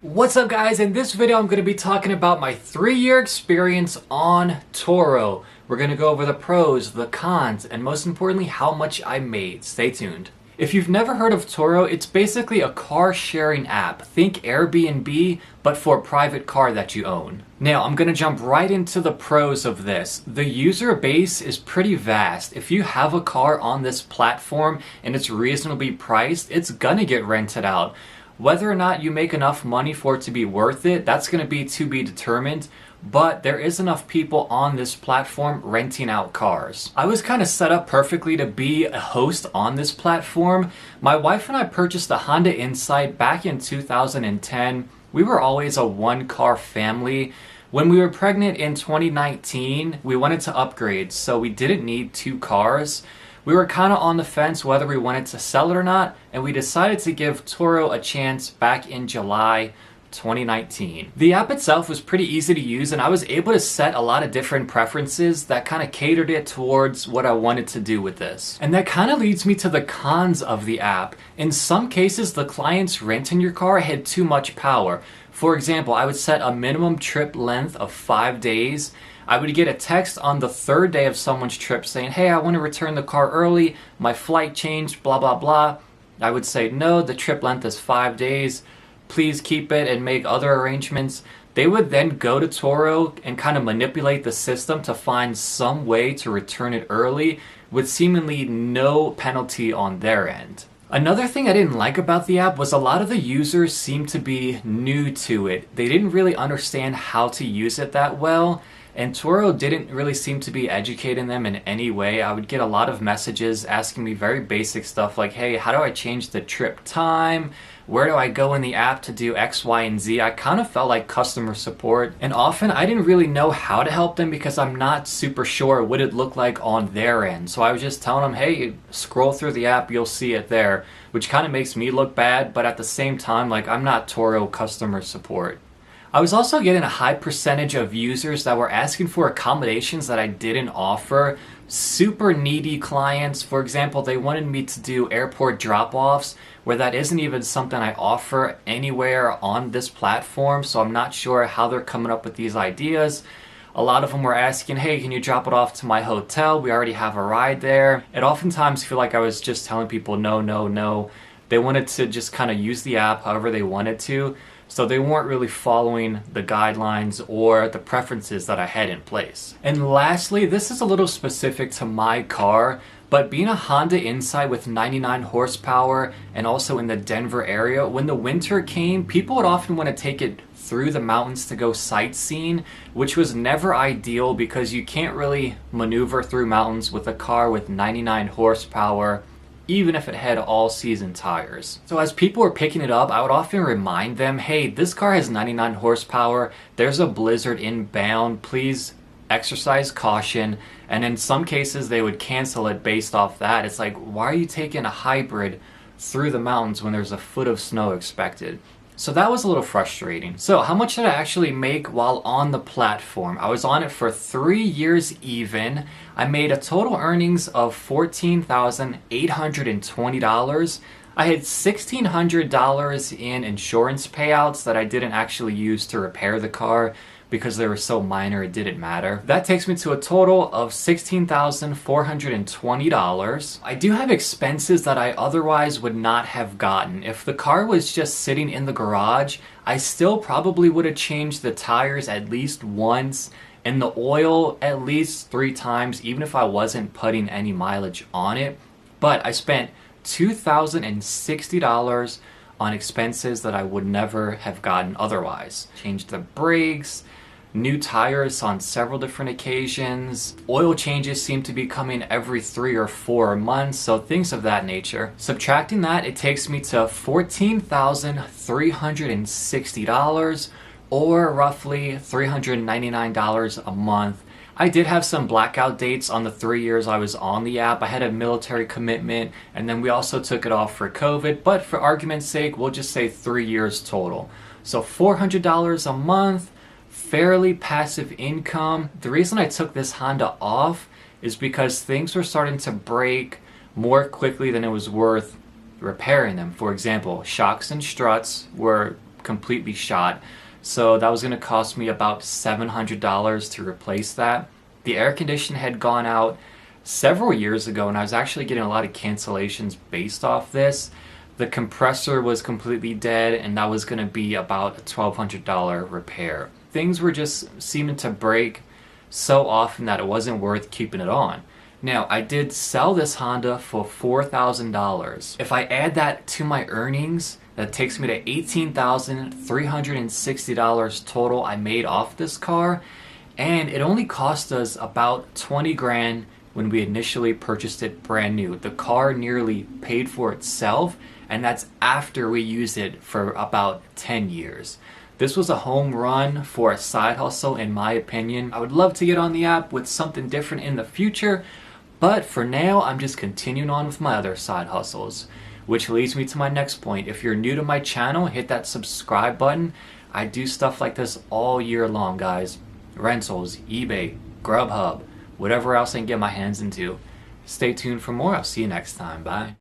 What's up guys? In this video I'm going to be talking about my 3-year experience on Turo. We're going to go over the pros, the cons, and most importantly how much I made. Stay tuned. If you've never heard of Turo, it's basically a car sharing app. Think Airbnb, but for a private car that you own. Now, I'm going to jump right into the pros of this. The user base is pretty vast. If you have a car on this platform and it's reasonably priced, it's going to get rented out. Whether or not you make enough money for it to be worth it, that's going to be determined. But there is enough people on this platform renting out cars. I was kind of set up perfectly to be a host on this platform. My wife and I purchased a Honda Insight back in 2010. We were always a one-car family. When we were pregnant in 2019, we wanted to upgrade, so we didn't need 2 cars. We were kind of on the fence whether we wanted to sell it or not, and we decided to give Turo a chance back in July 2019. The app itself was pretty easy to use, and I was able to set a lot of different preferences that kind of catered it towards what I wanted to do with this. And that kind of leads me to the cons of the app. In some cases, the clients renting your car had too much power. For example, I would set a minimum trip length of 5 days. I would get a text on the 3rd day of someone's trip saying, hey, I want to return the car early, my flight changed, blah, blah, blah. I would say, no, the trip length is 5 days. Please keep it and make other arrangements. They would then go to Turo and kind of manipulate the system to find some way to return it early with seemingly no penalty on their end. Another thing I didn't like about the app was a lot of the users seemed to be new to it. They didn't really understand how to use it that well. And Turo didn't really seem to be educating them in any way. I would get a lot of messages asking me very basic stuff like, hey, how do I change the trip time? Where do I go in the app to do X, Y, and Z? I kind of felt like customer support. And often I didn't really know how to help them because I'm not super sure what it looked like on their end. So I was just telling them, hey, scroll through the app, you'll see it there. Which kind of makes me look bad, but at the same time, like, I'm not Turo customer support. I was also getting a high percentage of users that were asking for accommodations that I didn't offer. Super needy clients. For example, they wanted me to do airport drop-offs where that isn't even something I offer anywhere on this platform, so I'm not sure how they're coming up with these ideas. A lot of them were asking, hey, can you drop it off to my hotel? We already have a ride there. It oftentimes feel like I was just telling people no, no, no. They wanted to just kind of use the app however they wanted to. So they weren't really following the guidelines or the preferences that I had in place. And lastly, this is a little specific to my car, but being a Honda Insight with 99 horsepower and also in the Denver area, when the winter came, people would often want to take it through the mountains to go sightseeing, which was never ideal because you can't really maneuver through mountains with a car with 99 horsepower. Even if it had all-season tires. So as people were picking it up, I would often remind them, hey, this car has 99 horsepower, there's a blizzard inbound, please exercise caution. And in some cases, they would cancel it based off that. It's like, why are you taking a hybrid through the mountains when there's a foot of snow expected? So that was a little frustrating. So how much did I actually make while on the platform? I was on it for 3 years even. I made a total earnings of $14,820. I had $1,600 in insurance payouts that I didn't actually use to repair the car because they were so minor it didn't matter. That takes me to a total of $16,420. I do have expenses that I otherwise would not have gotten. If the car was just sitting in the garage, I still probably would have changed the tires at least once and the oil at least 3 times, even if I wasn't putting any mileage on it. But I spent $2,060 on expenses that I would never have gotten otherwise. Changed the brakes, new tires on several different occasions. Oil changes seem to be coming every 3 or 4 months, so things of that nature. Subtracting that, it takes me to $14,360 or roughly $399 a month. I did have some blackout dates on the 3 years I was on the app. I had a military commitment and then we also took it off for COVID, but for argument's sake, we'll just say 3 years total. So $400 a month, fairly passive income. The reason I took this Honda off is because things were starting to break more quickly than it was worth repairing them. For example, shocks and struts were completely shot. So that was going to cost me about $700 to replace that. The air conditioner had gone out several years ago, and I was actually getting a lot of cancellations based off this. The compressor was completely dead, and that was going to be about a $1,200 repair. Things were just seeming to break so often that it wasn't worth keeping it on. Now, I did sell this Honda for $4,000. If I add that to my earnings, that takes me to $18,360 total I made off this car, and it only cost us about 20 grand when we initially purchased it brand new. The car nearly paid for itself, and that's after we used it for about 10 years. This was a home run for a side hustle, in my opinion. I would love to get on the app with something different in the future, but for now, I'm just continuing on with my other side hustles. Which leads me to my next point. If you're new to my channel, hit that subscribe button. I do stuff like this all year long, guys. Rentals, eBay, Grubhub, whatever else I can get my hands into. Stay tuned for more. I'll see you next time. Bye.